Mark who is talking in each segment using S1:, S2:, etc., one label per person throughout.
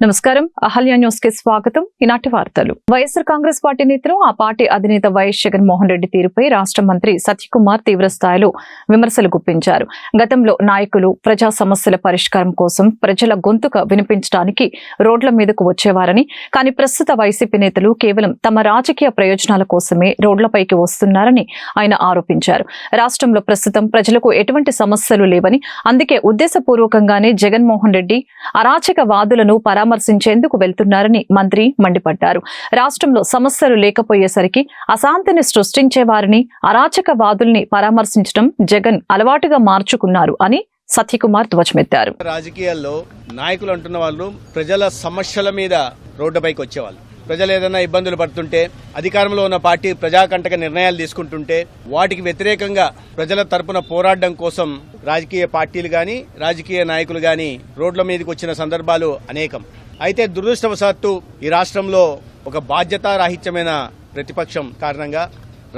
S1: నమస్కారం. అహల్య న్యూస్ కి స్వాగతం. ఈనాటి వార్తలు. వైఎస్ఆర్ కాంగ్రెస్ పార్టీ నేతలు ఆ పార్టీ అధినేత వైఎస్ జగన్మోహన్ రెడ్డి తీరుపై రాష్ట్ర మంత్రి సత్యకుమార్ తీవ్ర స్థాయిలో విమర్శలు గుప్పించారు. గతంలో నాయకులు ప్రజా సమస్యల పరిష్కారం కోసం ప్రజల గొంతుక వినిపించడానికి రోడ్ల మీదకు వచ్చేవారని, కానీ ప్రస్తుత వైసీపీ నేతలు కేవలం తమ రాజకీయ ప్రయోజనాల కోసమే రోడ్లపైకి వస్తున్నారని ఆయన ఆరోపించారు. రాష్ట్రంలో ప్రస్తుతం ప్రజలకు ఎటువంటి సమస్యలు లేవని, అందుకే ఉద్దేశపూర్వకంగానే జగన్మోహన్ రెడ్డి అరాచక వాదులను పరామర్శించేందుకు వెళ్తున్నారని మంత్రి మండిపడ్డారు. రాష్ట్రంలో సమస్యలు లేకపోయేసరికి అశాంతిని సృష్టించేవారిని, అరాచక వాదుల్ని పరామర్శించడం జగన్ అలవాటుగా మార్చుకున్నారు అని సత్యకుమార్ ధ్వజమెత్తారు.
S2: రాజకీయాల్లో నాయకులు అంటున్న వాళ్ళు ప్రజల సమస్యల మీద రోడ్డుపైకి వచ్చేవాళ్ళు. ప్రజలు ఏదైనా ఇబ్బందులు పడుతుంటే, అధికారంలో ఉన్న పార్టీ ప్రజాకంటక నిర్ణయాలు తీసుకుంటుంటే వాటికి వ్యతిరేకంగా ప్రజల తరపున పోరాడడం కోసం రాజకీయ పార్టీలు గాని, రాజకీయ నాయకులు గాని రోడ్ల మీదకి వచ్చిన సందర్భాలు అనేకం. అయితే దురదృష్టవశాత్తు ఈ రాష్ట్రంలో ఒక బాధ్యతారాహిత్యమైన ప్రతిపక్షం కారణంగా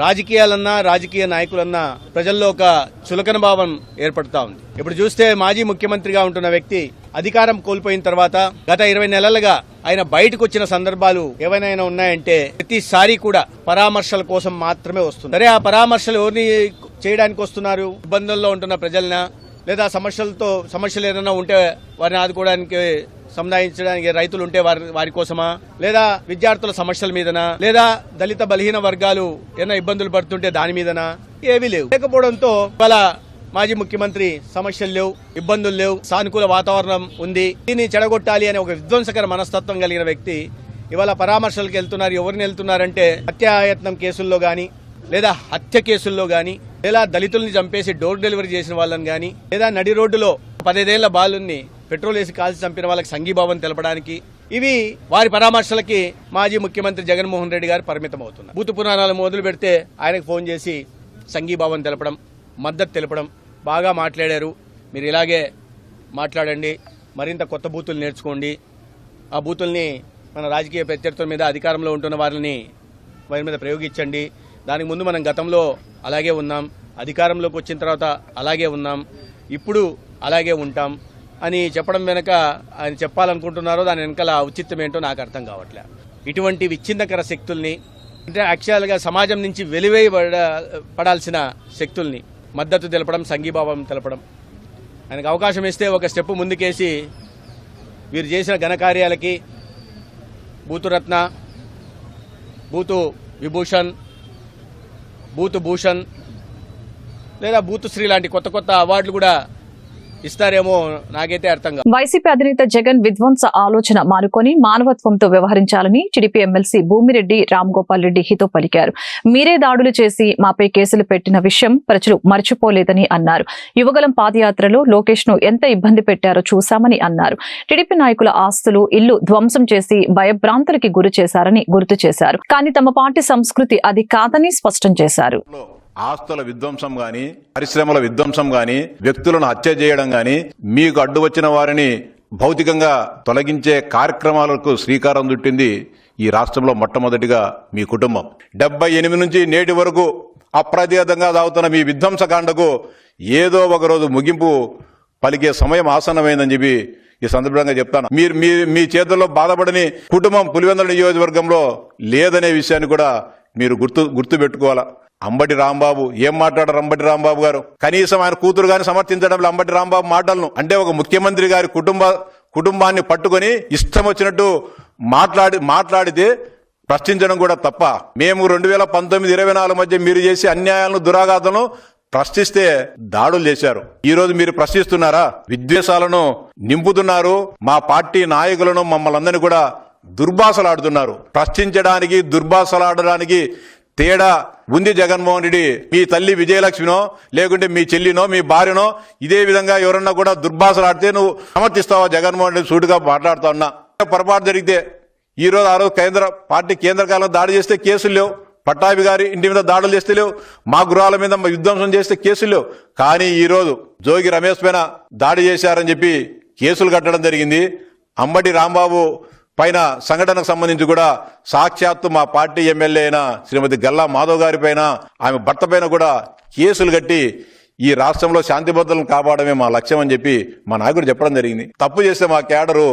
S2: రాజకీయాలన్నా, రాజకీయ నాయకులన్నా ప్రజల్లో ఒక చులకన భావం ఏర్పడుతా ఉంది. ఇప్పుడు చూస్తే మాజీ ముఖ్యమంత్రిగా ఉంటున్న వ్యక్తి అధికారం కోల్పోయిన తర్వాత గత 20 నెలలుగా ఆయన బయటకు వచ్చిన సందర్భాలు ఏవైనా ఉన్నాయంటే ప్రతిసారి కూడా పరామర్శల కోసం మాత్రమే వస్తుంది. సరే, ఆ పరామర్శలు ఎవరిని చేయడానికి వస్తున్నారు? ఇబ్బందుల్లో ఉంటున్న ప్రజలనా, లేదా సమస్యలు ఏదైనా ఉంటే వారిని ఆదుకోవడానికి, సంధాయించడానికి రైతులు ఉంటే వారి కోసమా, లేదా విద్యార్థుల సమస్యల మీదనా, లేదా దళిత బలహీన వర్గాలు ఏమైనా ఇబ్బందులు పడుతుంటే దాని మీదనా? ఏవీ లేవు. లేకపోవడంతో ఇవాళ మాజీ ముఖ్యమంత్రి సమస్యలు లేవు, ఇబ్బందులు లేవు, సానుకూల వాతావరణం ఉంది, దీన్ని చెడగొట్టాలి అనే ఒక విధ్వంసకర మనస్తత్వం కలిగిన వ్యక్తి ఇవాళ పరామర్శలకు వెళ్తున్నారు. ఎవరిని వెళ్తున్నారంటే హత్యాయత్నం కేసుల్లో గాని, లేదా హత్య కేసుల్లో గాని, లేదా దళితుల్ని చంపేసి డోర్ డెలివరీ చేసిన వాళ్ళని గాని, లేదా నడి రోడ్డులో 15 ఏళ్ల బాలుని పెట్రోల్ వేసి కాల్చి చంపిన వాళ్ళకి సంఘీభావం తెలపడానికి, ఇవి వారి పరామర్శలకి మాజీ ముఖ్యమంత్రి జగన్మోహన్ రెడ్డి గారు పరిమితం అవుతున్నారు. బూతు పురాణాలు మొదలు పెడితే ఆయనకు ఫోన్ చేసి సంఘీభావం తెలపడం, మద్దతు తెలపడం, బాగా మాట్లాడారు, మీరు ఇలాగే మాట్లాడండి, మరింత కొత్త బూతులు నేర్చుకోండి, ఆ బూతుల్ని మన రాజకీయ ప్రత్యర్థుల మీద, అధికారంలో ఉంటున్న వారి మీద ప్రయోగించండి. దానికి ముందు మనం గతంలో అలాగే ఉన్నాం, అధికారంలోకి వచ్చిన తర్వాత అలాగే ఉన్నాం, ఇప్పుడు అలాగే ఉంటాం అని చెప్పడం వెనక ఆయన చెప్పాలనుకుంటున్నారో దాని వెనకాల ఔచిత్యం ఏంటో నాకు అర్థం కావట్లే. ఇటువంటి విచ్ఛిన్నకర శక్తుల్ని, అంటే యాక్చువల్గా సమాజం నుంచి వెలివేయబడాల్సిన శక్తుల్ని మద్దతు తెలపడం, సంఘీభావం తెలపడం, ఆయనకు అవకాశం ఇస్తే ఒక స్టెప్ ముందుకేసి వీరు చేసిన ఘనకార్యాలకి బూతురత్న, బూతు విభూషణ్, బూతు భూషణ్ లేదా బూతు శ్రీ లాంటి కొత్త కొత్త అవార్డులు కూడా ఇస్తారేమో నాకైతే అర్థం కాదు.
S1: వైసీపీ అధినేత జగన్ విధ్వంస ఆలోచన మానుకొని మానవత్వంతో వ్యవహరించాలని టీడీపీ ఎమ్మెల్సీ భూమిరెడ్డి రామ్గోపాల్ రెడ్డి హితో పలికారు. మీరే దాడులు చేసి మాపై కేసులు పెట్టిన విషయం ప్రజలు మర్చిపోలేదని అన్నారు. యువగలం పాదయాత్రలో లోకేష్ ను ఎంత ఇబ్బంది పెట్టారో చూశామని అన్నారు. టీడీపీ నాయకుల ఆస్తులు, ఇల్లు ధ్వంసం చేసి భయభ్రాంతులకి గురి చేశారని గుర్తు చేశారు. కానీ తమ పార్టీ సంస్కృతి అది కాదని స్పష్టం చేశారు.
S3: ఆస్తుల విధ్వంసం గాని, పరిశ్రమల విధ్వంసం గాని, వ్యక్తులను హత్య చేయడం గాని, మీకు అడ్డు వచ్చిన వారిని భౌతికంగా తొలగించే కార్యక్రమాలకు శ్రీకారం చుట్టింది ఈ రాష్ట్రంలో మొట్టమొదటిగా మీ కుటుంబం. 78 నుంచి నేటి వరకు అప్రతిహతంగా సాగుతున్న మీ విధ్వంసకాండకు ఏదో ఒకరోజు ముగింపు పలికే సమయం ఆసన్నమైందని చెప్పి ఈ సందర్భంగా చెప్తాను. మీ చేతుల్లో బాధపడని కుటుంబం పులివెందుల నియోజకవర్గంలో లేదనే విషయాన్ని కూడా మీరు గుర్తు పెట్టుకోవాలా. అంబటి రాంబాబు ఏం మాట్లాడారు? అంబటి రాంబాబు గారు కనీసం ఆయన కూతురు గాని సమర్థించడం అంబటి రాంబాబు మాటలను. అంటే ఒక ముఖ్యమంత్రి గారి కుటుంబాన్ని పట్టుకొని ఇష్టం వచ్చినట్టు మాట్లాడితే ప్రశ్నించడం కూడా తప్ప. మేము 2019-24 మధ్య మీరు చేసే అన్యాయాలను, దురాఘాతాలను ప్రశ్నిస్తే దాడులు చేశారు. ఈ రోజు మీరు ప్రశ్నిస్తున్నారా? విద్వేషాలను నింపుతున్నారు. మా పార్టీ నాయకులను, మమ్మల్ని అందరినీ కూడా దుర్భాషలాడుతున్నారు. ప్రశ్నించడానికి, దుర్భాషలాడడానికి తేడా ఉంది. జగన్మోహన్ రెడ్డి మీ తల్లి విజయలక్ష్మినో, లేకుంటే మీ చెల్లినో, మీ భార్యనో ఇదే విధంగా ఎవరన్నా కూడా దుర్భాషలాడితే నువ్వు సమర్థిస్తావా? జగన్మోహన్ రెడ్డి సూటిగా మాట్లాడుతా ఉన్నా. పొరపాటు జరిగితే ఈ రోజు ఆ రోజు కేంద్ర కాలంలో దాడి చేస్తే కేసులు లేవు. పట్టాభి గారి ఇంటి మీద దాడులు చేస్తే లేవు. మా గృహాల మీద విధ్వంసం చేస్తే కేసులు లేవు. కానీ ఈ రోజు జోగి రమేష్ పైన దాడి చేశారని చెప్పి కేసులు కట్టడం జరిగింది. అంబటి రాంబాబు పైన సంఘటనకు సంబంధించి కూడా సాక్షాత్తు మా పార్టీ ఎమ్మెల్యే అయిన శ్రీమతి గల్లా మాధవ్ గారి పైన, ఆమె భర్త పైన కూడా కేసులు కట్టి ఈ రాష్ట్రంలో శాంతి భద్రతలను కాపాడమే మా లక్ష్యం అని చెప్పి మా నాయకుడు చెప్పడం జరిగింది. తప్పు చేస్తే మా కేడరు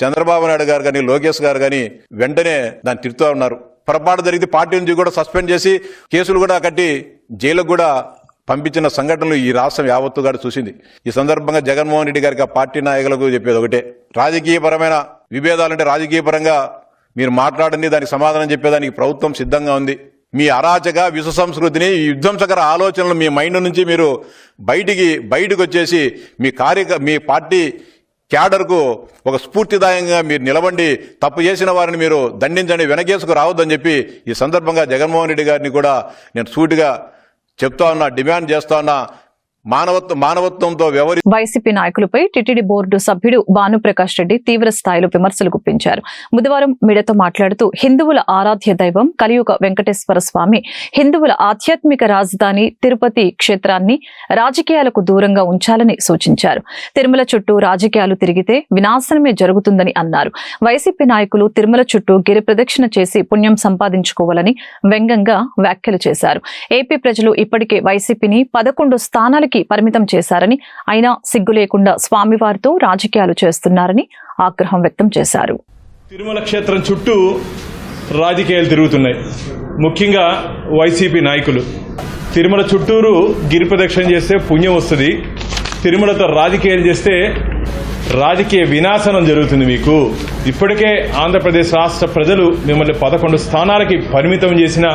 S3: చంద్రబాబు నాయుడు గారు కానీ లోకేష్ గారు కానీ వెంటనే దాన్ని తిడుతూ ఉన్నారు. పొరపాటు జరిగితే పార్టీ నుంచి కూడా సస్పెండ్ చేసి కేసులు కూడా కట్టి జైలుకు కూడా పంపించిన సంఘటనలు ఈ రాష్ట్రం యావత్తు గారు చూసింది. ఈ సందర్భంగా జగన్మోహన్ రెడ్డి గారికి ఆ పార్టీ నాయకులకు చెప్పేది ఒకటే, రాజకీయపరమైన విభేదాలంటే రాజకీయపరంగా మీరు మాట్లాడండి, దానికి సమాధానం చెప్పేదానికి ప్రభుత్వం సిద్ధంగా ఉంది. మీ అరాచక విష సంస్కృతిని, ఈ విధ్వంసకర ఆలోచనలు మీ మైండ్ నుంచి మీరు బయటకు వచ్చేసి మీ పార్టీ క్యాడర్కు ఒక స్ఫూర్తిదాయంగా మీరు నిలబండి, తప్పు చేసిన వారిని మీరు దండించండి, వెనకేసుకు రావద్దని చెప్పి ఈ సందర్భంగా జగన్మోహన్ రెడ్డి గారిని కూడా నేను సూటిగా చెప్తా ఉన్నా, డిమాండ్ చేస్తా ఉన్నా. మానవత్వంతో
S1: వైసీపీ నాయకులపై టీటీడీ బోర్డు సభ్యుడు భానుప్రకాష్ రెడ్డి తీవ్ర స్థాయిలో విమర్శలు గుప్పించారు. బుధవారం మీడియాతో మాట్లాడుతూ హిందువుల ఆరాధ్య దైవం కలియుగ వెంకటేశ్వర స్వామి, హిందువుల ఆధ్యాత్మిక రాజధాని తిరుపతి క్షేత్రాన్ని రాజకీయాలకు దూరంగా ఉంచాలని సూచించారు. తిరుమల చుట్టూ రాజకీయాలు తిరిగితే వినాశనమే జరుగుతుందని అన్నారు. వైసీపీ నాయకులు తిరుమల చుట్టూ గిరి ప్రదక్షిణ చేసి పుణ్యం సంపాదించుకోవాలని వ్యంగ్యంగా వ్యాఖ్యలు చేశారు. ఏపీ ప్రజలు ఇప్పటికే వైసీపీని 11 స్థానాలకి పరిమితం చేశారని, అయినా సిగ్గు లేకుండా స్వామివారితో రాజకీయాలు చేస్తున్నారని ఆగ్రహం వ్యక్తం చేశారు.
S4: తిరుమల క్షేత్రం చుట్టూ రాజకీయాలు తిరుగుతున్నాయి. ముఖ్యంగా వైసీపీ నాయకులు తిరుమల చుట్టూరు గిరి ప్రదక్షిణ చేస్తే పుణ్యం వస్తుంది, తిరుమలతో రాజకీయాలు చేస్తే రాజకీయ వినాశనం జరుగుతుంది. మీకు ఇప్పటికే ఆంధ్రప్రదేశ్ రాష్ట్ర ప్రజలు మిమ్మల్ని 11 స్థానాలకి పరిమితం చేసిన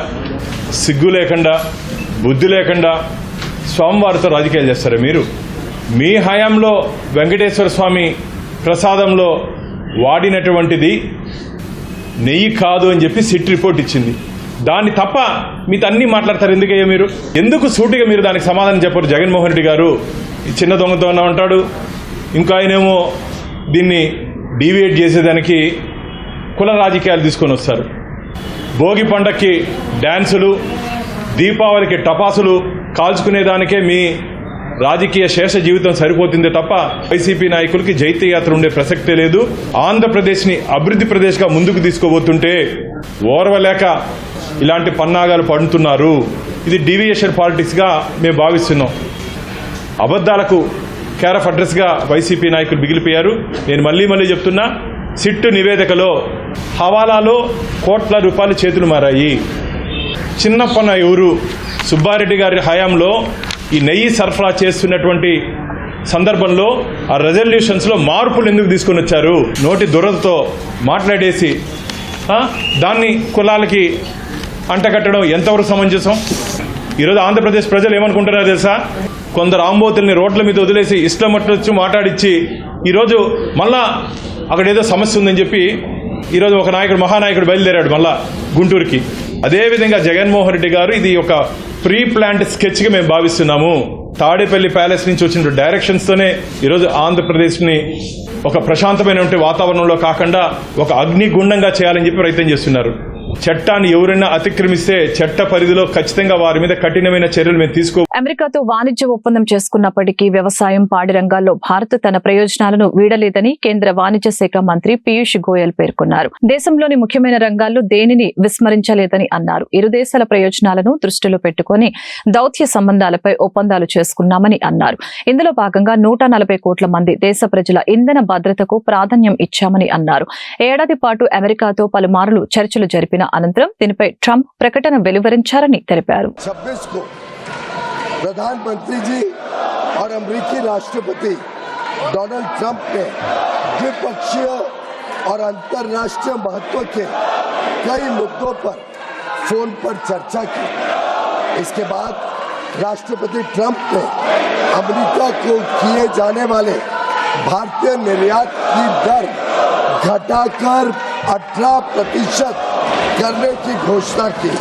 S4: సిగ్గు లేకుండా, బుద్ధి లేకుండా స్వామివారితో రాజకీయాలు చేస్తారా మీరు? మీ హయాంలో వెంకటేశ్వర స్వామి ప్రసాదంలో వాడినటువంటిది నెయ్యి కాదు అని చెప్పి సిట్ రిపోర్ట్ ఇచ్చింది. దాన్ని తప్ప మీతో అన్ని మాట్లాడతారు ఎందుకయ్యా మీరు? ఎందుకు సూటిగా మీరు దానికి సమాధానం చెప్పరు? జగన్మోహన్ రెడ్డి గారు చిన్న దొంగతోనే ఉంటాడు, ఇంకా ఆయనేమో దీన్ని డీవియేట్ చేసేదానికి కుల రాజకీయాలు తీసుకొని వస్తారు. భోగి పండక్కి డ్యాన్సులు, దీపావళికి టపాసులు కాల్చుకునేదానికే మీ రాజకీయ శేష జీవితం సరిపోతుందే తప్ప వైసీపీ నాయకులకి జైత్యయాత్ర ఉండే ప్రసక్తే లేదు. ఆంధ్రప్రదేశ్ని అభివృద్ధి ప్రదేశ్గా ముందుకు తీసుకోబోతుంటే ఓర్వలేక ఇలాంటి పన్నాగాలు పడుతున్నారు. ఇది డీవియేషన్ పాలిటిక్స్గా మేము భావిస్తున్నాం. అబద్దాలకు కేర్ ఆఫ్ అడ్రస్గా వైసీపీ నాయకులు మిగిలిపోయారు. నేను మళ్ళీ చెప్తున్నా, సిట్టు నివేదికలో హవాలాలో కోట్ల రూపాయలు చేతులు మారాయి. చిన్నప్పన్న ఎవరు సుబ్బారెడ్డి గారి హయాంలో ఈ నెయ్యి సరఫరా చేస్తున్నటువంటి సందర్భంలో ఆ రెజల్యూషన్స్లో మార్పులు ఎందుకు తీసుకొని వచ్చారు? నోటి దురదతో మాట్లాడేసి దాన్ని కులాలకి అంటగట్టడం ఎంతవరకు సమంజసం? ఈరోజు ఆంధ్రప్రదేశ్ ప్రజలు ఏమనుకుంటున్నారో తెలుసా? కొందరు ఆంబోతుల్ని రోడ్ల మీద వదిలేసి ఇష్టం వచ్చి మాట్లాడిచ్చి ఈరోజు మళ్ళా అక్కడ ఏదో సమస్య ఉందని చెప్పి ఈరోజు ఒక మహానాయకుడు బయలుదేరాడు మళ్ళా గుంటూరుకి. అదేవిధంగా జగన్మోహన్ రెడ్డి గారు ఇది ఒక ప్రీ ప్లాన్డ్ స్కెచ్గా మేము భావిస్తున్నాము. తాడేపల్లి ప్యాలెస్ నుంచి వచ్చిన డైరెక్షన్స్తోనే ఈరోజు ఆంధ్రప్రదేశ్ని ఒక ప్రశాంతమైన వాతావరణంలో కాకుండా ఒక అగ్నిగుండంగా చేయాలని చెప్పి ప్రయత్నం చేస్తున్నారు. చట్టాన్ని ఎవరైనా అతిక్రమిస్తే చట్ట పరిధిలో ఖచ్చితంగా వారి మీద కఠినమైన చర్యలు మేము తీసుకో.
S1: అమెరికాతో వాణిజ్య ఒప్పందం చేసుకున్నప్పటికీ వ్యవసాయం, పాడి రంగాల్లో భారత్ తన ప్రయోజనాలను వీడలేదని కేంద్ర వాణిజ్య శాఖ మంత్రి పీయూష్ గోయల్ పేర్కొన్నారు. దేశంలోని ముఖ్యమైన రంగాల్లో దేనిని విస్మరించలేదని అన్నారు. ఇరు దేశాల ప్రయోజనాలను దృష్టిలో పెట్టుకుని దౌత్య సంబంధాలపై ఒప్పందాలు చేసుకున్నామని అన్నారు. ఇందులో భాగంగా 140 కోట్ల మంది దేశ ప్రజల ఇంధన భద్రతకు ప్రాధాన్యం ఇచ్చామని అన్నారు. ఏడాది పాటు అమెరికాతో పలుమార్లు చర్చలు జరిపిన అనంతరం దీనిపై ట్రంప్ ప్రకటన వెలువరించారని తెలిపారు.
S5: 26 को प्रधानमंत्री जी और अमेरिकी राष्ट्रपति डोनाल्ड ट्रंप ने द्विपक्षीय और अंतर्राष्ट्रीय महत्व के कई मुद्दों पर फोन पर चर्चा की. इसके बाद राष्ट्रपति ट्रंप ने अमेरिका को किए जाने वाले भारतीय निर्यात की दर घटाकर 18% करने की घोषणा की.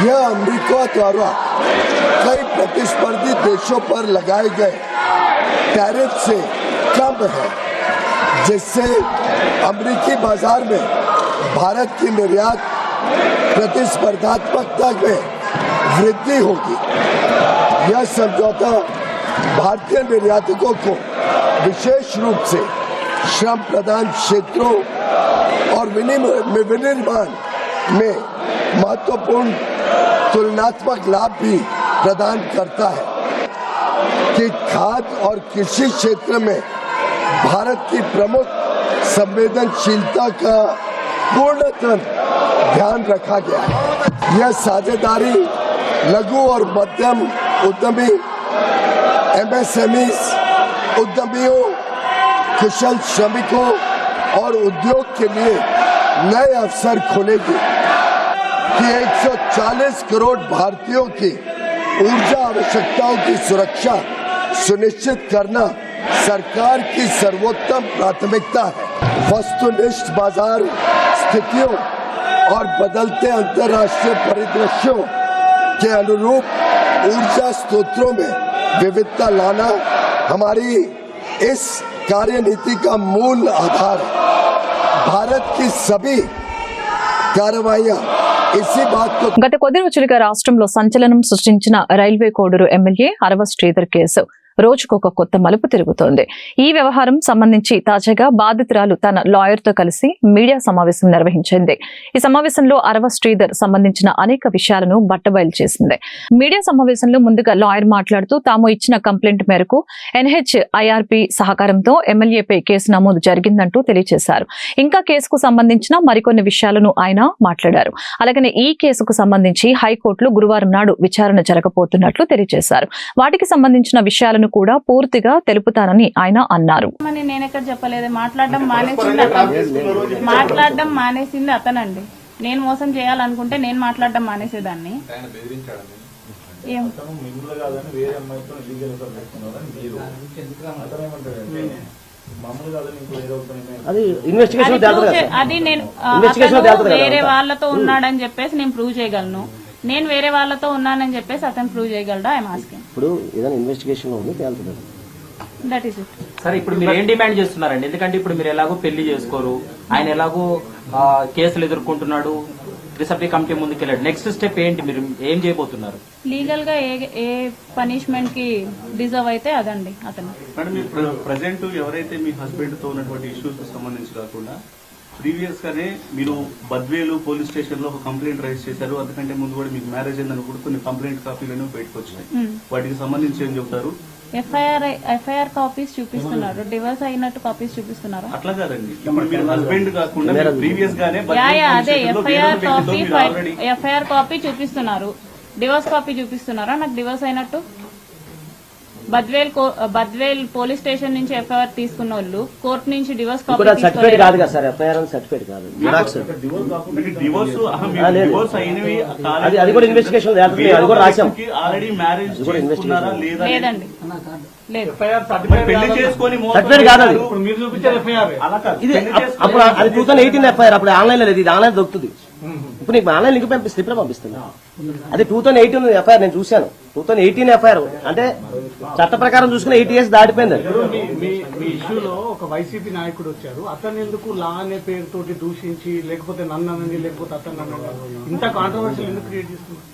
S5: यह अमेरिका द्वारा कई प्रतिस्पर्धी देशों पर लगाए गए टैरिफ से कम है, जिससे अमेरिकी बाजार में भारत की निर्यात प्रतिस्पर्धात्मकता में वृद्धि होगी. यह समझौता भारतीय निर्यातकों को विशेष रूप से श्रम प्रधान क्षेत्रों और विनिर्माण में महत्वपूर्ण तुलनात्मक लाभ भी प्रदान करता है कि खाद्य और कृषि क्षेत्र में भारत की प्रमुख संवेदनशीलता का पूर्णतः ध्यान रखा गया है। यह साझेदारी लघु और मध्यम उद्यमी, MSMEs, उद्यमियों, कुशल श्रमिकों और उद्योग के लिए नए अवसर खोलेगी कि 140 करोड़ भारतीयों की ऊर्जा आवश्यकताओं की सुरक्षा सुनिश्चित करना सरकार की सर्वोत्तम प्राथमिकता है। वस्तुनिष्ठ बाजार स्थितियों और बदलते अंतर्राष्ट्रीय परिदृश्यों के अनुरूप ऊर्जा स्रोतों में विविधता लाना हमारी इस कार्यनीति का मूल आधार है। भारत की सभी कार्रवाइयां इसी बात को
S1: గత కొద్ది రోజులుగా రాష్ట్రంలో సంచలనం సృష్టించిన రైల్వే కోడూరు ఎమ్మెల్యే అరవ శ్రీధర్ కేసు రోజుకొక కొత్త మలుపు తిరుగుతోంది. ఈ వ్యవహారం సంబంధించి తాజాగా బాధితురాలు తన లాయర్ తో కలిసి మీడియా సమావేశం నిర్వహించింది. ఈ సమావేశంలో అరవ శ్రీధర్ సంబంధించిన అనేక విషయాలను బట్టబయలు చేసింది. మీడియా సమావేశంలో ముందుగా లాయర్ మాట్లాడుతూ తాము ఇచ్చిన కంప్లైంట్ మేరకు NHIRP సహకారంతో ఎమ్మెల్యేపై కేసు నమోదు జరిగిందంటూ తెలియజేశారు. ఇంకా కేసుకు సంబంధించిన మరికొన్ని విషయాలను ఆయన మాట్లాడారు. అలాగనే ఈ కేసుకు సంబంధించి హైకోర్టులో గురువారం నాడు విచారణ జరగబోతున్నట్లు తెలియజేశారు. వాటికి సంబంధించిన విషయాలను కూడా పూర్తిగా తెలుపుతానని ఆయన అన్నారు.
S6: నేనెక్కడ చెప్పలేదు. మాట్లాడడం మానేసింది అతనండి. నేను మోసం చేయాలనుకుంటే నేను మాట్లాడడం మానేసేదాన్ని. అది నేను వేరే వాళ్ళతో ఉన్నాడని చెప్పేసి నేను ప్రూవ్ చేయగలను. నేను వేరే వాళ్ళతో ఉన్నానని చెప్పేసి అతను ప్రూవ్ చేయగలడా? I'm asking.
S7: ఇప్పుడు ఏదైనా ఇన్వెస్టిగేషన్ లో ఉంది తేలుతుంది.
S6: That is it.
S8: సరే, ఇప్పుడు మీరు ఏం డిమాండ్ చేస్తున్నారండి? ఎందుకంటే ఇప్పుడు మీరు ఎలాగో పెళ్లి చేసుకోరు, ఆయన ఎలాగో కేసులు ఎదుర్కొంటున్నాడు, రిసప్టీ కమిటీ ముందుకెళ్ళాడు. నెక్స్ట్ స్టెప్ ఏంటి? మీరు ఏం చేయబోతున్నారు?
S6: లీగల్ గా ఏ పనిష్మెంట్ కి డిజర్వ్ అయితే అదండి అతను.
S9: మేడం, మీరు ప్రజెంట్ ఎవరైతే మీ హస్బెండ్ తో ఉన్నటువంటి ఇష్యూస్ కు సంబంధించి కాకుండా ప్రీవియస్ గానే మీరు బద్వేలు పోలీస్ స్టేషన్ లో ఒక కంప్లైంట్ రైజ్ చేశారు. అందుకంటే ముందు కూడా మీకు మ్యారేజ్ అయిందని కూడా కొన్ని కంప్లైంట్ కాపీలను బయటకు వచ్చినాయి. వాటికి సంబంధించి ఏం చెప్తారు?
S6: ఎఫ్ఐఆర్ కాపీస్ చూపిస్తున్నారు, డివోర్స్ అయినట్టు కాపీస్ చూపిస్తున్నారు.
S9: అట్లా కాదండి, ఇప్పుడు మీరు హస్బెండ్ కాకుండా ప్రీవియస్ గానే
S6: అదే ఎఫ్ఐఆర్ కాపీ చూపిస్తున్నారు, డివోర్స్ కాపీ చూపిస్తున్నారా నాకు డివోర్స్ అయినట్టు? బద్వేల్ పోలీస్ స్టేషన్ నుంచి ఎఫ్ఐఆర్ తీసుకున్న వాళ్ళు కోర్టు నుంచి డివోర్స్ కాపీ
S7: సర్టిఫికేట్ కాదు కదా సార్, ఎఫ్ఐఆర్ సర్టిఫికేట్ కాదు, అది కూడా ఇన్వెస్టిగేషన్ అది కూడా రాశాం.
S9: ఆల్రెడీ మ్యారేజ్
S6: లేదండి, లేదు.
S9: పెళ్లి చేసుకొని
S7: సర్టిఫికేట్ కాదు అది. ఇది అప్పుడు అది 2018 ఎఫ్ఐఆర్, అప్పుడు ఆన్లైన్ లో లేదు, ఇది ఆన్లైన్ దొరుకుతుంది. ఇప్పుడు నీకు ఆన్లైన్ లింక్ పంపిస్తే ఇప్పుడే పంపిస్తున్నా. అది 2018 ఎఫ్ఐఆర్ నేను చూశాను. 2018 ఎఫ్ఐఆర్ అంటే చట్ట ప్రకారం చూసుకుని 8 years దాటిపోయింది.
S10: మీ ఇష్యూలో ఒక వైసీపీ నాయకుడు వచ్చారు, అతను ఎందుకు లా అనే పేరుతోటి దూషించి లేకపోతే నన్నని లేకపోతే అతను నన్ను ఇంత కాంట్రవర్షియల్ ఎందుకు క్రియేట్ చేస్తున్నారు?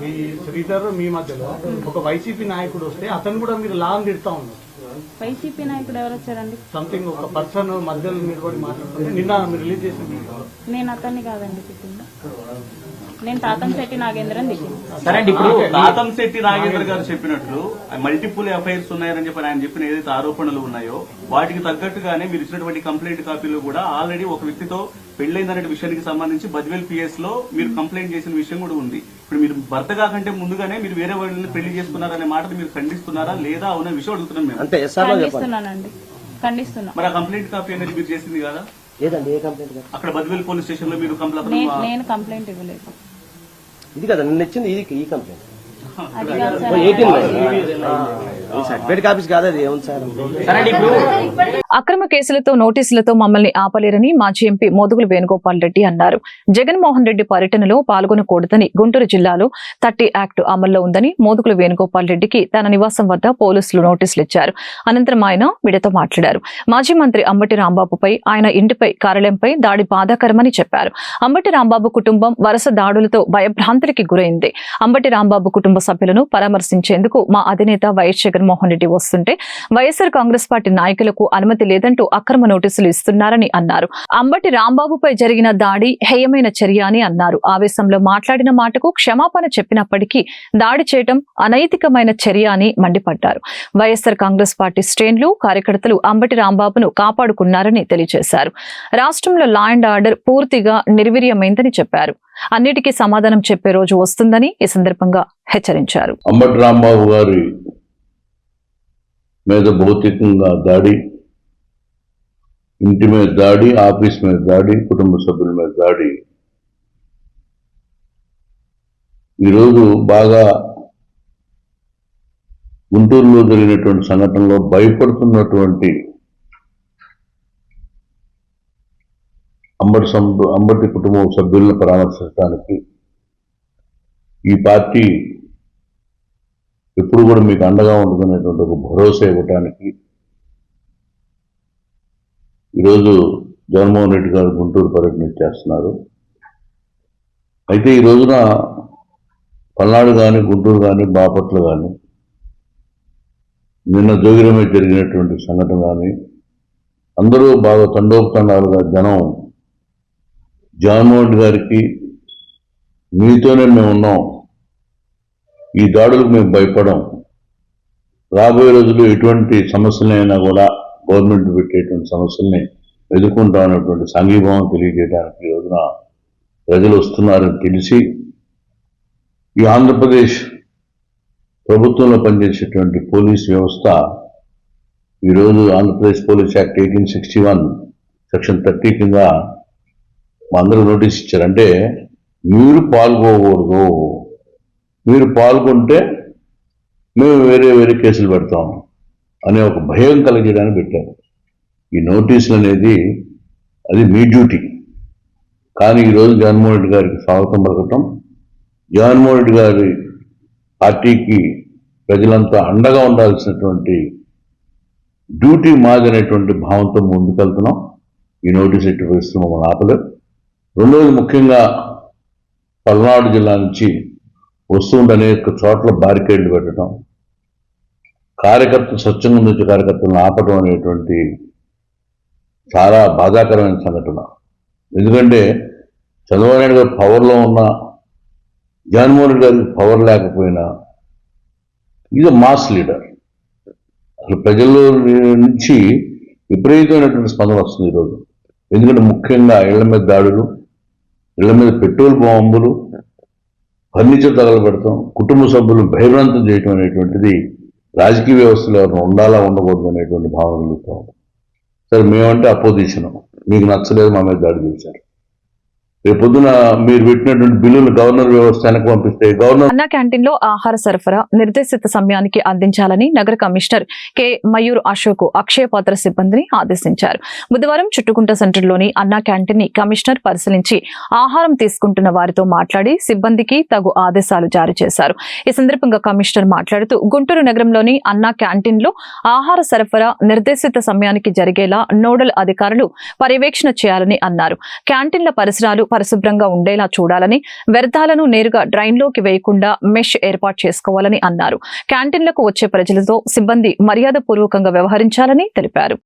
S10: మీ శ్రీధర్ మీ మధ్యలో ఒక వైసీపీ నాయకుడు వస్తే అతను కూడా మీరు లా అని తిడతా ఉన్నారు.
S6: వైసీపీ నాయకుడు ఎవరు వచ్చారండి?
S10: సంథింగ్ ఒక పర్సన్ మధ్యలో మీరు కూడా మాట్లాడుతుంటే నిన్న మీరు రిలీజ్ చేసిన.
S6: నేను అతన్ని కాదండి తిట్టింది, నేను తాతంశెట్టి నాగేంద్రని తిట్టింది.
S9: సరే అండి, ఇప్పుడు తాతంశెట్టి నాగేంద్ర గారు చెప్పినట్లు మల్టిపుల్ ఎఫ్ఐఆర్స్ ఉన్నాయని చెప్పి ఆయన చెప్పిన ఏదైతే ఆరోపణలు ఉన్నాయో వాటికి తగ్గట్టుగానే మీరు ఇచ్చినటువంటి కంప్లైంట్ కాపీలు కూడా ఆల్రెడీ ఒక వ్యక్తితో పెళ్లైందనే విషయానికి సంబంధించి బద్వేల్ PS లో మీరు కంప్లైంట్ చేసిన విషయం కూడా ఉంది. ఇప్పుడు మీరు భర్త కాకంటే ముందుగానే మీరు వేరే వాళ్ళని పెళ్లి చేసుకున్నారనే మాటను మీరు ఖండిస్తున్నారా లేదా అనే విషయం అడుగుతున్నాం మేము.
S6: ఖండిస్తున్నానండి, ఖండిస్తున్నా.
S9: మరి ఆ కంప్లైంట్ కాపీ అనేది మీరు చేసింది కదా?
S7: లేదండి, ఏ కంప్లైంట్?
S9: అక్కడ బద్వేల్ పోలీస్ స్టేషన్ లో మీరు
S6: నేను కంప్లైంట్ ఇవ్వలేదు.
S7: ఇది కదా నిన్న ఇచ్చింది, ఇది ఈ కంప్లైంట్.
S6: అది కాదు సార్.
S7: 18 సర్టిఫికేట్ కాపీస్ కాదు, అది ఏముంది సార్?
S1: అక్రమ కేసులతో నోటీసులతో మమ్మల్ని ఆపలేరని మాజీ ఎంపీ మోదుగుల వేణుగోపాల్ రెడ్డి అన్నారు. జగన్మోహన్ రెడ్డి పర్యటనలో పాల్గొనకూడదని గుంటూరు జిల్లాలో 30 యాక్ట్ అమల్లో ఉందని మోదుగుల వేణుగోపాల్ రెడ్డికి తన నివాసం వద్ద పోలీసులు నోటీసులు ఇచ్చారు. అనంతరం ఆయన మీడియాతో మాట్లాడారు. మాజీ మంత్రి అంబటి రాంబాబుపై, ఆయన ఇంటిపై, కార్యాలయంపై దాడి బాధాకరమని చెప్పారు. అంబటి రాంబాబు కుటుంబం వరుస దాడులతో భయభ్రాంతులకి గురైంది. అంబటి రాంబాబు కుటుంబ సభ్యులను పరామర్శించేందుకు మా అధినేత వైఎస్ జగన్మోహన్ జగన్మోహన్ రెడ్డి వస్తుంటే వైఎస్ఆర్ కాంగ్రెస్ పార్టీ నాయకులకు అనుమతి లేదంటూ అక్రమ నోటీసులు ఇస్తున్నారని అన్నారు. అంబటి రాంబాబుపై జరిగిన దాడి హేయమైన చర్య అని అన్నారు. ఆవేశంలో మాట్లాడిన మాటకు క్షమాపణ చెప్పినప్పటికీ దాడి చేయడం అనైతికమైన చర్య అని మండిపడ్డారు. వైఎస్ఆర్ కాంగ్రెస్ పార్టీ శ్రేణులు కార్యకర్తలు అంబటి రాంబాబును కాపాడుకున్నారని తెలియజేశారు. రాష్ట్రంలో లా అండ్ ఆర్డర్ పూర్తిగా నిర్వీర్యమైందని చెప్పారు. అన్నిటికీ సమాధానం చెప్పే రోజు వస్తుందని ఈ సందర్భంగా హెచ్చరించారు.
S11: అంబటి రాంబాబు గారి మీద భౌతికంగా దాడి, ఇంటి మీద దాడి, ఆఫీస్ మీద దాడి, కుటుంబ సభ్యుల మీద దాడి ఈరోజు బాగా గుంటూరులో జరిగినటువంటి సంఘటనలో భయపడుతున్నటువంటి అంబటి కుటుంబ సభ్యులను పరామర్శించడానికి ఈ పార్టీ ఎప్పుడు కూడా మీకు అండగా ఉంటుందనేటువంటి ఒక భరోసా ఇవ్వటానికి ఈరోజు జగన్మోహన్ రెడ్డి గారు గుంటూరు పర్యటన చేస్తున్నారు. అయితే ఈ రోజున పల్నాడు కానీ, గుంటూరు కానీ, బాపట్ల కానీ, నిన్న జోగిరమే జరిగినటువంటి సంఘటన కానీ అందరూ బాగా తండోపతండాలుగా జనం జగన్మోహన్ రెడ్డి గారికి మీతోనే మేము ఉన్నాం, ఈ దాడులకు మేము భయపడం, రాబోయే రోజుల్లో ఎటువంటి సమస్యలైనా కూడా గవర్నమెంట్ పెట్టేటువంటి సమస్యల్ని ఎదుర్కొంటామనేటువంటి సంఘీభావం తెలియజేయడానికి ఈ రోజున ప్రజలు వస్తున్నారని తెలిసి ఈ ఆంధ్రప్రదేశ్ ప్రభుత్వంలో పనిచేసేటువంటి పోలీస్ వ్యవస్థ ఈరోజు ఆంధ్రప్రదేశ్ పోలీస్ యాక్ట్ 1861 సెక్షన్ 30 కింద మా అందరూ నోటీస్ ఇచ్చారు. అంటే మీరు పాల్గొకూడదు, మీరు పాల్గొంటే మేము వేరే కేసులు పెడతాం అనే ఒక భయం కలిగేయడానికి పెట్టారు. ఈ నోటీసులు అనేది అది మీ డ్యూటీ. కానీ ఈరోజు జగన్మోహన్ రెడ్డి గారికి స్వాగతం పలకటం, జగన్మోహన్ రెడ్డి గారి పార్టీకి ప్రజలంతా అండగా ఉండాల్సినటువంటి డ్యూటీ మాది అనేటువంటి భావంతో ముందుకెళ్తున్నాం. ఈ నోటీస్ ఎట్టి పరిస్థితులు మమ్మల్ని ఆపలేదు. రెండవది, ముఖ్యంగా పల్నాడు జిల్లా నుంచి వస్తుండే అనేక చోట్ల బారికేడ్లు పెట్టడం, స్వచ్ఛంగా నుంచి కార్యకర్తలను ఆపడం అనేటువంటి చాలా బాధాకరమైన సంఘటన. ఎందుకంటే చంద్రబాబు నాయుడు గారు పవర్లో ఉన్న, జగన్మోహన్ రెడ్డి గారికి పవర్ లేకపోయినా ఇది మాస్ లీడర్. అసలు ప్రజల్లో నుంచి విపరీతమైనటువంటి స్పందన వస్తుంది ఈరోజు. ఎందుకంటే ముఖ్యంగా ఇళ్ల మీద దాడులు, ఇళ్ల మీద పెట్రోల్ బాంబులు, ఫర్నిచర్ తగలబెడతాం, కుటుంబ సభ్యులు భయభ్రాంతం చేయటం అనేటువంటిది రాజకీయ వ్యవస్థలో ఎవరైనా ఉండాలా ఉండకూడదు అనేటువంటి భావన కలుగుతాం. సరే, మేమంటే అపోజిషన్, మీకు నచ్చలేదు, మా మీద దాడి చేశారు. రేపొద్దున మీరు పెట్టినటువంటి బిల్లులు గవర్నర్ వ్యవస్థ వెనక్కి పంపిస్తే గవర్నర్.
S1: అన్నా క్యాంటీన్ లో ఆహార సరఫరా నిర్దేశిత సమయానికి అందించాలని నగర కమిషనర్ కె మయూర్ అశోక్ అక్షయ పాత్ర సిబ్బందిని ఆదేశించారు. బుధవారం చుట్టుకుంట సెంటర్లోని అన్నా క్యాంటీన్ ని కమిషనర్ పరిశీలించి ఆహారం తీసుకుంటున్న వారితో మాట్లాడి సిబ్బందికి తగు ఆదేశాలు జారీ చేశారు. ఈ సందర్భంగా కమిషనర్ మాట్లాడుతూ గుంటూరు నగరంలోని అన్నా క్యాంటీన్ లో ఆహార సరఫరా నిర్దేశిత సమయానికి జరిగేలా నోడల్ అధికారులు పర్యవేక్షణ చేయాలని అన్నారు. క్యాంటీన్ల పరిసరాలు పరిశుభ్రంగా ఉండేలా చూడాలని, వ్యర్థాలను నేరుగా డ్రైన్లోకి వేయకుండా మెష్ ఏర్పాటు చేసుకోవాలని అన్నారు. క్యాంటీన్లకు వచ్చే ప్రజలతో సిబ్బంది మర్యాదపూర్వకంగా వ్యవహరించాలని తెలిపారు.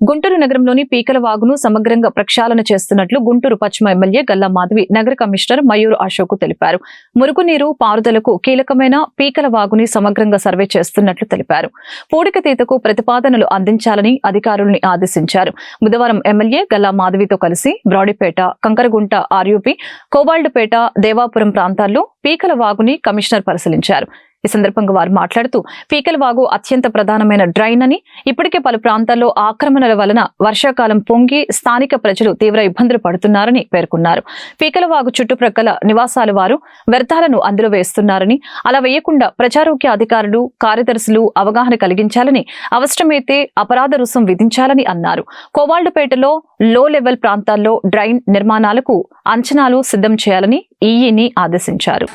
S1: గుంటూరు నగరంలోని పీకల వాగును సమగ్రంగా ప్రక్షాళన చేస్తున్నట్లు గుంటూరు పశ్చిమ ఎమ్మెల్యే గల్లా మాధవి నగర కమిషనర్ మయూర్ అశోక్ తెలిపారు. మురుగునీరు పారుదలకు కీలకమైన పీకల వాగుని సమగ్రంగా సర్వే చేస్తున్నట్లు తెలిపారు. పూడికతీతకు ప్రతిపాదనలు అందించాలని అధికారుల్ని ఆదేశించారు. బుధవారం ఎమ్మెల్యే గల్లా మాధవితో కలిసి బ్రాడీపేట, కంకరగుంట ఆర్యూపీ, కోబాల్డ్పేట, దేవాపురం ప్రాంతాల్లో పీకల వాగుని కమిషనర్ పరిశీలించారు. ఈ సందర్భంగా వారు మాట్లాడుతూ పీకలవాగు అత్యంత ప్రధానమైన డ్రైన్ అని, ఇప్పటికే పలు ప్రాంతాల్లో ఆక్రమణల వలన వర్షాకాలం పొంగి స్థానిక ప్రజలు తీవ్ర ఇబ్బందులు పడుతున్నారని పేర్కొన్నారు. పీకలవాగు చుట్టుప్రక్కల నివాసాల వారు వ్యర్థాలను అందులో వేస్తున్నారని, అలా వేయకుండా ప్రజారోగ్య అధికారులు, కార్యదర్శులు అవగాహన కలిగించాలని, అవసరమైతే అపరాధ రుసుం విధించాలని అన్నారు. కోవాల్డుపేటలో లో లెవెల్ ప్రాంతాల్లో డ్రైన్ నిర్మాణాలకు అంచనాలు సిద్ధం చేయాలని ఈఈని ఆదేశించారు.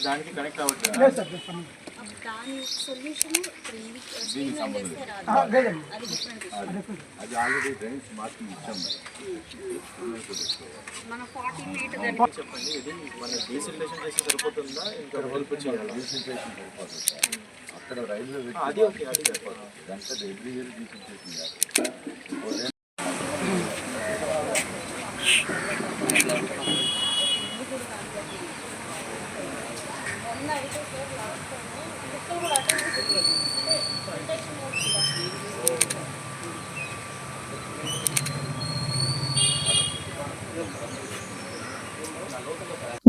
S2: దానికి కనెక్ట్ అవ్వట్లేదు. అది ఆల్రెడీ డ్రైన్స్ మార్కింగ్ ఇచ్చాం. చెప్పండి, ఇది మన డీసిల్టేషన్ చేసి సరిపోతుందా, ఇంకా హెల్ప్ చేయాలి? డీసిల్టేషన్ సరిపోతుంది సార్. అక్కడ రైల్వే అది ఓకే, అది సరిపోతుంది. దాంట్లో ఎవ్రీ ఇయర్ డీసిల్టేషన్ చేయాలి.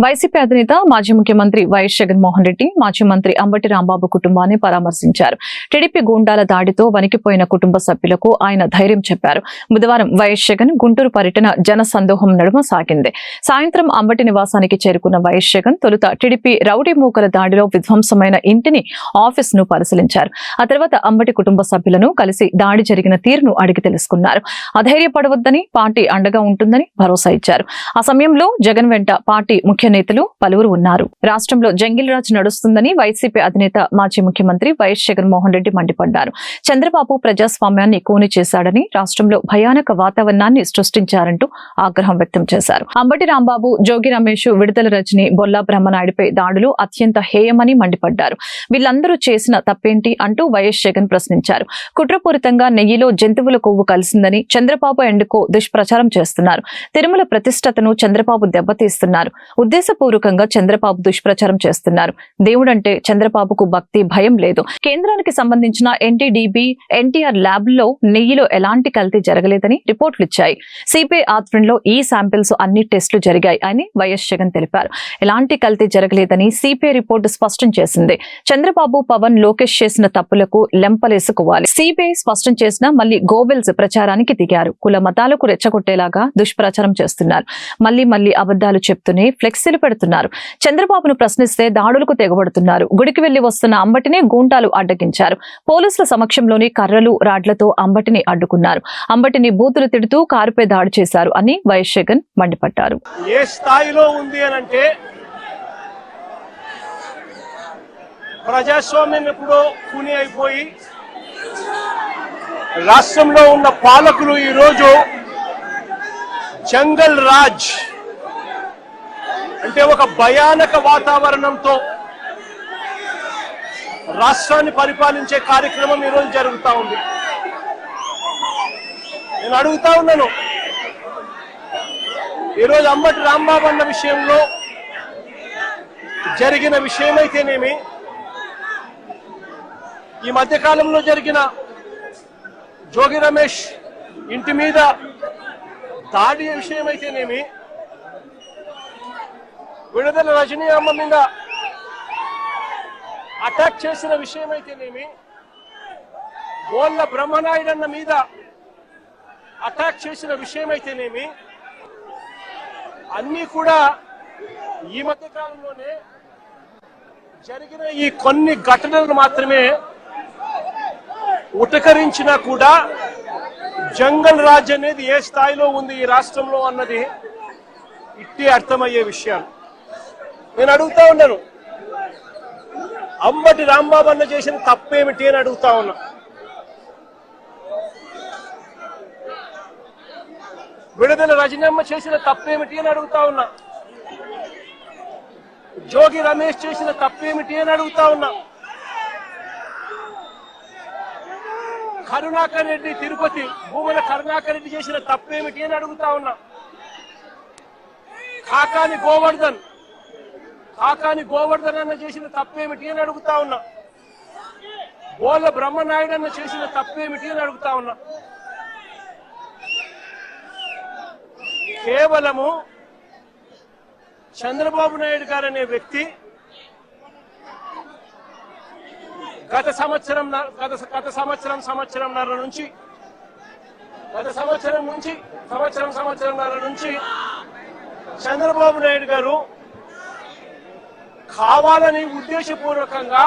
S1: వైసీపీ అధినేత మాజీ ముఖ్యమంత్రి వైఎస్ జగన్మోహన్ రెడ్డి మాజీ మంత్రి అంబటి రాంబాబు కుటుంబాన్ని పరామర్శించారు. టీడీపీ గూండాల దాడితో వణికిపోయిన కుటుంబ సభ్యులకు ఆయన ధైర్యం చెప్పారు. బుధవారం వైఎస్ జగన్ గుంటూరు పర్యటన జన సందోహం నడుమ సాగింది. సాయంత్రం అంబటి నివాసానికి చేరుకున్న వైఎస్ జగన్ తొలుత టీడీపీ రౌడీ మూకల దాడిలో విధ్వంసమైన ఇంటిని, ఆఫీస్ ను పరిశీలించారు. ఆ తర్వాత అంబటి కుటుంబ సభ్యులను కలిసి దాడి జరిగిన తీరును అడిగి తెలుసుకున్నారు. అధైర్యపడవద్దని, పార్టీ అండగా ఉంటుందని భరోసా ఇచ్చారు. ఆ సమయంలో జగన్ వెంట పార్టీ ముఖ్య నేతలు పలువురు ఉన్నారు. రాష్ట్రంలో జంగిల్ రాజ్ నడుస్తుందని వైసీపీ అధినేత మాజీ ముఖ్యమంత్రి వైఎస్ జగన్మోహన్ రెడ్డి మండిపడ్డారు. చంద్రబాబు ప్రజాస్వామ్యాన్ని కూని చేశాడని, రాష్ట్రంలో భయానక వాతావరణాన్ని సృష్టించారంటూ ఆగ్రహం వ్యక్తం చేశారు. అంబటి రాంబాబు, జోగి రమేష్, విడుదల రజని, బొల్లా బ్రహ్మనాయుడిపై దాడులు అత్యంత హేయమని మండిపడ్డారు. వీళ్ళందరూ చేసిన తప్పేంటి అంటూ వైఎస్ జగన్ ప్రశ్నించారు. కుట్రపూరితంగా నెయ్యిలో జంతువుల కొవ్వు కలిసిందని చంద్రబాబు ఎందుకో దుష్ప్రచారం చేస్తున్నారు. తిరుమల ప్రతిష్టతను చంద్రబాబు దెబ్బతీస్తున్నారు. ఉద్దేశపూర్వకంగా చంద్రబాబు దుష్ప్రచారం చేస్తున్నారు. దేవుడంటే చంద్రబాబుకు భక్తి, భయం లేదు. కేంద్రానికి సంబంధించిన ఎన్టీడీబీ, ఎన్టీఆర్ ల్యాబ్ లో నెయ్యిలో ఎలాంటి కల్తీ జరగలేదని రిపోర్టులు ఇచ్చాయి. సిపిఐ ఆధ్వర్యంలో ఈ శాంపిల్స్ అన్ని టెస్టులు జరిగాయి అని వైఎస్ జగన్ తెలిపారు. ఎలాంటి కల్తీ జరగలేదని సిపిఐ రిపోర్టు స్పష్టం చేసింది. చంద్రబాబు, పవన్, లోకేష్ చేసిన తప్పులకు లెంపలేసుకోవాలి. సిపిఐ స్పష్టం చేసినా మళ్లీ గోబెల్స్ ప్రచారానికి దిగారు. కుల మతాలకు రెచ్చగొట్టేలాగా దుష్ప్రచారం చేస్తున్నారు. మళ్లీ అబద్దాలు చెప్తూనే ఫ్లెక్సీలు పెడుతున్నారు. చంద్రబాబును ప్రశ్నిస్తే దాడులకు తెగబడుతున్నారు. గుడికి వెళ్లి వస్తున్న అంబటిని గూండాలు అడ్డగించారు. పోలీసుల సమక్షంలోని కర్రలు, రాడ్లతో అంబటిని అడ్డుకున్నారు. అంబటిని బూతులు తిడుతూ కారుపై దాడి చేశారు అని వైఎస్ జగన్ మండిపడ్డారు.
S10: ఏ స్థాయిలో ఉంది అనంటే ప్రజాస్వామ్యం ఎప్పుడో కూని అయిపోయి రాష్ట్రంలో ఉన్న పాలకులు ఈరోజు జంగల్ రాజ్ అంటే ఒక భయానక వాతావరణంతో రాష్ట్రాన్ని పరిపాలించే కార్యక్రమం ఈరోజు జరుగుతూ ఉంది. నేను అడుగుతా ఉన్నాను, ఈరోజు అంబటి రాంబాబు అన్న విషయంలో జరిగిన విషయమైతేనేమి, ఈ మధ్యకాలంలో జరిగిన జోగి రమేష్ ఇంటి మీద దాడి విషయమైతేనేమి, విడుదల రజనీ అమ్మ మీద అటాక్ చేసిన విషయమైతేనేమి, బోళ్ళ బ్రహ్మనాయుడన్న మీద అటాక్ చేసిన విషయమైతేనేమి, అన్నీ కూడా ఈ మధ్య కాలంలోనే జరిగిన ఈ కొన్ని ఘటనలు మాత్రమే ఉటకరించినా కూడా జంగల్ రాజ్ అనేది ఏ స్థాయిలో ఉంది ఈ రాష్ట్రంలో అన్నది ఇట్టే అర్థమయ్యే విషయాలు. నేను అడుగుతా ఉన్నాను, అంబటి రాంబాబు అన్న చేసిన తప్పేమిటి అని అడుగుతా ఉన్నా. విడుదల రజనమ్మ చేసిన తప్పేమిటి అని అడుగుతా ఉన్నా. జోగి రమేష్ చేసిన తప్పేమిటి అని అడుగుతా ఉన్నా. కరుణాకర్ రెడ్డి తిరుపతి భూముల కరుణాకర్ రెడ్డి చేసిన తప్పేమిటి అని అడుగుతా ఉన్నా. కాకాని గోవర్ధన్ అన్న చేసిన తప్పేమిటి అని అడుగుతా ఉన్నా. బోళ్ళ బ్రహ్మనాయుడు అన్న చేసిన తప్పేమిటి అని అడుగుతా ఉన్నా. కేవలము చంద్రబాబు నాయుడు గారు అనే వ్యక్తి గత సంవత్సరంన్నర నుంచి చంద్రబాబు నాయుడు గారు కావాలని ఉద్దేశపూర్వకంగా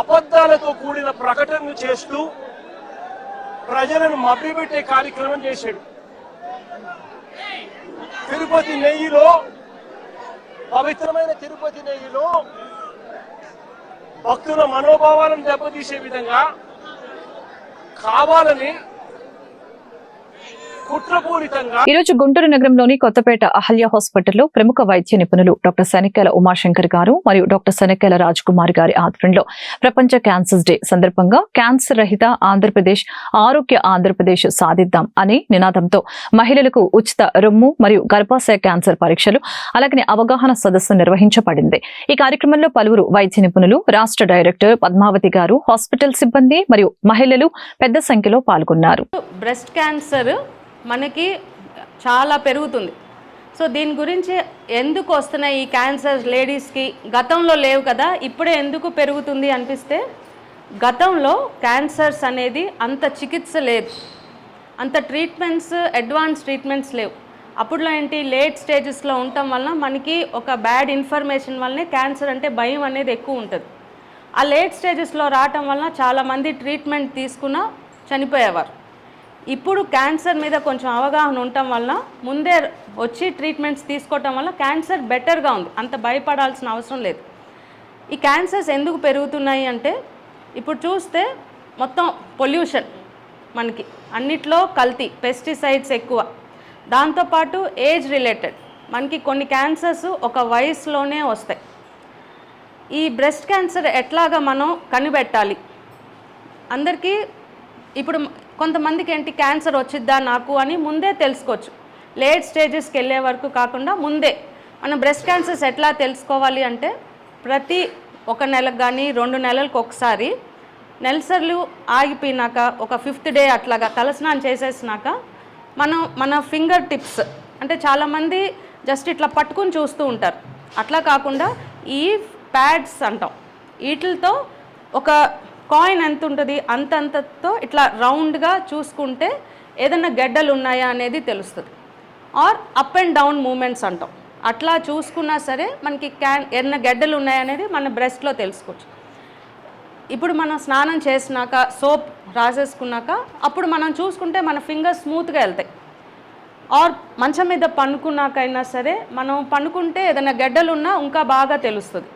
S10: అబద్ధాలతో కూడిన ప్రకటనలు చేస్తూ ప్రజలను మభ్యపెట్టే కార్యక్రమం చేశాడు. పవిత్రమైన తిరుపతి నెయ్యిలో భక్తుల మనోభావాలను దెబ్బతీసే విధంగా కావాలని కుట్రపూరితంగా
S1: ఈ రోజు గుంటూరు నగరంలోని కొత్తపేట అహల్య హాస్పిటల్లో ప్రముఖ వైద్య నిపుణులు డాక్టర్ శనిక్యాల ఉమాశంకర్ గారు మరియు డాక్టర్ శనిక్యాల రాజ్ కుమార్ గారి ఆధ్వర్యంలో ప్రపంచ క్యాన్సర్ డే సందర్భంగా క్యాన్సర్ రహిత ఆంధ్రప్రదేశ్, ఆరోగ్య ఆంధ్రప్రదేశ్ సాధిద్దాం అనే నినాదంతో మహిళలకు ఉచిత రొమ్ము మరియు గర్భాశయ క్యాన్సర్ పరీక్షలు అలాగే అవగాహన సదస్సు నిర్వహించబడింది. ఈ కార్యక్రమంలో పలువురు వైద్య నిపుణులు, రాష్ట్ర డైరెక్టర్ పద్మావతి గారు, హాస్పిటల్ సిబ్బంది మరియు మహిళలు పెద్ద సంఖ్యలో పాల్గొన్నారు.
S12: బ్రెస్ట్ క్యాన్సర్ మనకి చాలా పెరుగుతుంది. సో దీని గురించి ఎందుకు వస్తున్నాయి ఈ క్యాన్సర్ లేడీస్కి, గతంలో లేవు కదా, ఇప్పుడే ఎందుకు పెరుగుతుంది అనిపిస్తే, గతంలో క్యాన్సర్స్ అనేది అంత చికిత్స లేదు, అంత ట్రీట్మెంట్స్, అడ్వాన్స్ ట్రీట్మెంట్స్ లేవు. అప్పుడులో ఏంటి, లేట్ స్టేజెస్లో ఉండటం వలన మనకి ఒక బ్యాడ్ ఇన్ఫర్మేషన్ వల్లనే క్యాన్సర్ అంటే భయం అనేది ఎక్కువ ఉంటుంది. ఆ లేట్ స్టేజెస్లో రావటం వలన చాలామంది ట్రీట్మెంట్ తీసుకున్న చనిపోయేవారు. ఇప్పుడు క్యాన్సర్ మీద కొంచెం అవగాహన ఉండటం వల్ల ముందే వచ్చి ట్రీట్మెంట్స్ తీసుకోవటం వల్ల క్యాన్సర్ బెటర్గా ఉంది, అంత భయపడాల్సిన అవసరం లేదు. ఈ క్యాన్సర్స్ ఎందుకు పెరుగుతున్నాయి అంటే, ఇప్పుడు చూస్తే మొత్తం పొల్యూషన్, మనకి అన్నిట్లో కల్తీ, పెస్టిసైడ్స్ ఎక్కువ, దాంతోపాటు ఏజ్ రిలేటెడ్ మనకి కొన్ని క్యాన్సర్స్ ఒక వయసులోనే వస్తాయి. ఈ బ్రెస్ట్ క్యాన్సర్ ఎట్లాగా మనం కనిపెట్టాలి అందరికీ, ఇప్పుడు కొంతమందికి ఏంటి క్యాన్సర్ వచ్చిద్దా నాకు అని ముందే తెలుసుకోవచ్చు. లేట్ స్టేజెస్కి వెళ్ళే వరకు కాకుండా ముందే మనం బ్రెస్ట్ క్యాన్సర్స్ ఎట్లా తెలుసుకోవాలి అంటే, ప్రతి 1 నెలకు కానీ 2 నెలలకు ఒకసారి నెలసర్లు ఆగిపోయినాక ఒక 5th డే అట్లాగా తలస్నానం చేసేసినాక మన ఫింగర్ టిప్స్, అంటే చాలామంది జస్ట్ ఇట్లా పట్టుకుని చూస్తూ ఉంటారు, అట్లా కాకుండా ఈ ప్యాడ్స్ అంటాం, వీటితో ఒక కాయిన్ ఎంత ఉంటుంది అంతంతతో ఇట్లా రౌండ్గా చూసుకుంటే ఏదైనా గడ్డలు ఉన్నాయా అనేది తెలుస్తుంది. Or up and down movements అంటాం, అట్లా చూసుకున్నా సరే మనకి ఏదైనా గడ్డలు ఉన్నాయనేది మన బ్రెస్ట్లో తెలుసుకోవచ్చు. ఇప్పుడు మనం స్నానం చేసినాక సోప్ రాసేసుకున్నాక అప్పుడు మనం చూసుకుంటే మన ఫింగర్స్ స్మూత్గా వెళ్తాయి. ఆర్ మంచం మీద పనుకున్నాకైనా సరే మనం పనుకుంటే ఏదైనా గడ్డలు ఉన్నా ఇంకా బాగా తెలుస్తుంది.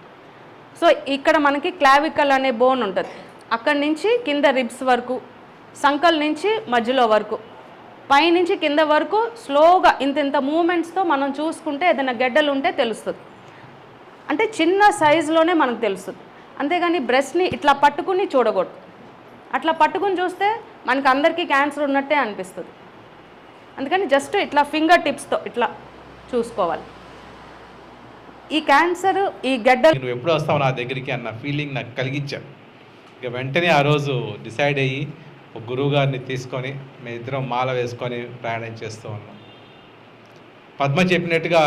S12: సో ఇక్కడ మనకి క్లావికల్ అనే బోన్ ఉంటుంది, అక్కడి నుంచి కింద రిబ్స్ వరకు, సంకల్ నుంచి మధ్యలో వరకు, పైనుంచి కింద వరకు స్లోగా ఇంత మూమెంట్స్తో మనం చూసుకుంటే ఏదైనా గడ్డలు ఉంటే తెలుస్తుంది. అంటే చిన్న సైజులోనే మనకు తెలుస్తుంది, అంతేగాని బ్రెస్ట్ని ఇట్లా పట్టుకుని చూడకూడదు. అట్లా పట్టుకుని చూస్తే మనకు అందరికీ క్యాన్సర్ ఉన్నట్టే అనిపిస్తుంది. అందుకని జస్ట్ ఇట్లా ఫింగర్ టిప్స్తో ఇట్లా చూసుకోవాలి. ఈ క్యాన్సర్, ఈ గడ్డలు
S13: నువ్వు ఎప్పుడు వస్తావు నా దగ్గరికి అన్న ఫీలింగ్ నాకు కలిగించాను. ఇక వెంటనే ఆ రోజు డిసైడ్ అయ్యి ఒక గురువు గారిని తీసుకొని మేమిద్దరం మాల వేసుకొని ప్రయాణం చేస్తూ ఉన్నాం. పద్మ చెప్పినట్టుగా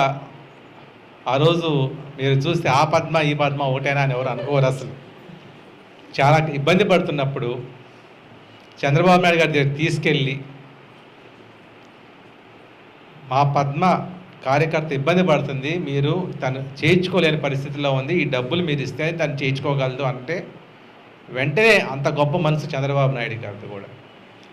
S13: ఆ రోజు మీరు చూస్తే ఆ పద్మ ఈ పద్మ ఒకటేనా అని ఎవరు అనుకోరు. అసలు చాలా ఇబ్బంది పడుతున్నప్పుడు చంద్రబాబు నాయుడు గారి దగ్గర తీసుకెళ్ళి, మా పద్మ కార్యకర్త ఇబ్బంది పడుతుంది, మీరు తను చేయించుకోలేని పరిస్థితిలో ఉంది, ఈ డబ్బులు మీరు ఇస్తే తను చేయించుకోగలదు అంటే వెంటనే అంత గొప్ప మనసు చంద్రబాబు నాయుడు గారితో కూడా.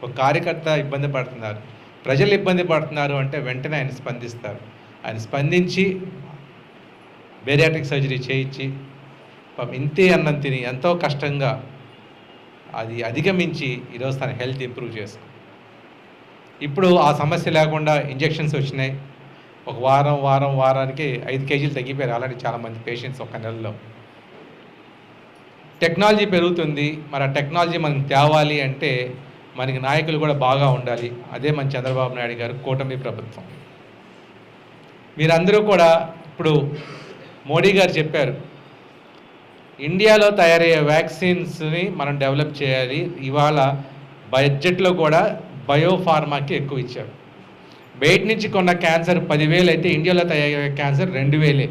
S13: ఒక కార్యకర్త ఇబ్బంది పడుతున్నారు, ప్రజలు ఇబ్బంది పడుతున్నారు అంటే వెంటనే ఆయన స్పందిస్తారు. ఆయన స్పందించి బేరియాట్రిక్ సర్జరీ చేయించి ఇంతే అన్నం తిని ఎంతో కష్టంగా అది అధిగమించి ఈరోజు తన హెల్త్ ఇంప్రూవ్ చేసుకుంది. ఇప్పుడు ఆ సమస్య లేకుండా ఇంజెక్షన్స్ వచ్చినాయి. ఒక వారానికి 5 కేజీలు తగ్గిపోయారు ఆల్రెడీ చాలామంది పేషెంట్స్ ఒక నెలలో. టెక్నాలజీ పెరుగుతుంది, మరి ఆ టెక్నాలజీ మనం తేవాలి అంటే మనకి నాయకులు కూడా బాగా ఉండాలి. అదే మన చంద్రబాబు నాయుడు గారు కూటమి ప్రభుత్వం. మీరందరూ కూడా ఇప్పుడు మోడీ గారు చెప్పారు, ఇండియాలో తయారయ్యే వ్యాక్సిన్స్ని మనం డెవలప్ చేయాలి. ఇవాళ బడ్జెట్లో కూడా బయోఫార్మాకి ఎక్కువ ఇచ్చారు. బయట నుంచి కొన్న క్యాన్సర్ 10,000 అయితే ఇండియాలో తయారయ్యే క్యాన్సర్ 2,000.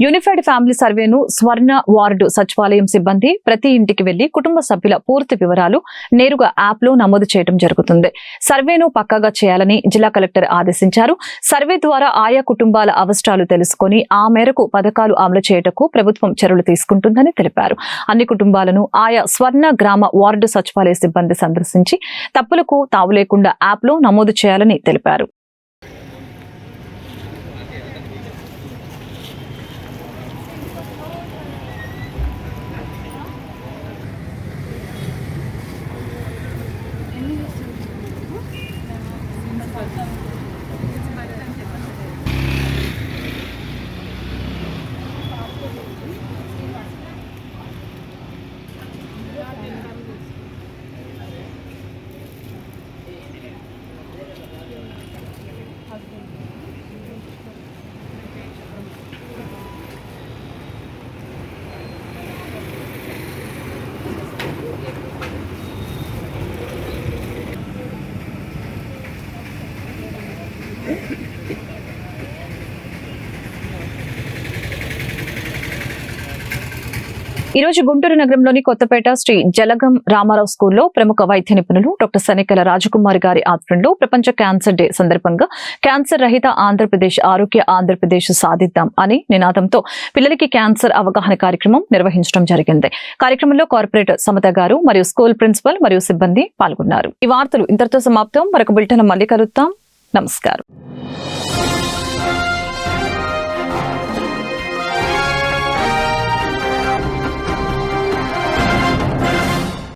S1: యూనిఫైడ్ ఫ్యామిలీ సర్వేను స్వర్ణ వార్డు సచివాలయం సిబ్బంది ప్రతి ఇంటికి వెళ్లి కుటుంబ సభ్యుల పూర్తి వివరాలు నేరుగా యాప్లో నమోదు చేయడం జరుగుతుంది. సర్వేను పక్కాగా చేయాలని జిల్లా కలెక్టర్ ఆదేశించారు. సర్వే ద్వారా ఆయా కుటుంబాల అవసరాలు తెలుసుకుని ఆ మేరకు పథకాలు అమలు చేయటకు ప్రభుత్వం చర్యలు తీసుకుంటుందని తెలిపారు. అన్ని కుటుంబాలను ఆయా స్వర్ణ గ్రామ వార్డు సచివాలయ సిబ్బంది సందర్శించి తప్పులకు తావు లేకుండా యాప్లో నమోదు చేయాలని తెలిపారు. ఈ రోజు గుంటూరు నగరంలోని కొత్తపేట శ్రీ జలగం రామారావు స్కూల్లో ప్రముఖ వైద్య నిపుణులు డాక్టర్ సనికల రాజకుమారి గారి ఆధ్వర్యంలో ప్రపంచ క్యాన్సర్ డే సందర్భంగా క్యాన్సర్ రహిత ఆంధ్రప్రదేశ్, ఆరోగ్య ఆంధ్రప్రదేశ్ సాధిద్దాం అనే నినాదంతో పిల్లలకి క్యాన్సర్ అవగాహన కార్యక్రమం నిర్వహించడం జరిగింది. కార్యక్రమంలో కార్పొరేటర్ సమత గారు మరియు స్కూల్ ప్రిన్సిపల్ మరియు సిబ్బంది పాల్గొన్నారు. ఈ వార్తలు ఇంతటితో సమాప్తం. మరొక బులెటిన్ మళ్ళీ కలుద్దాం. నమస్కారం.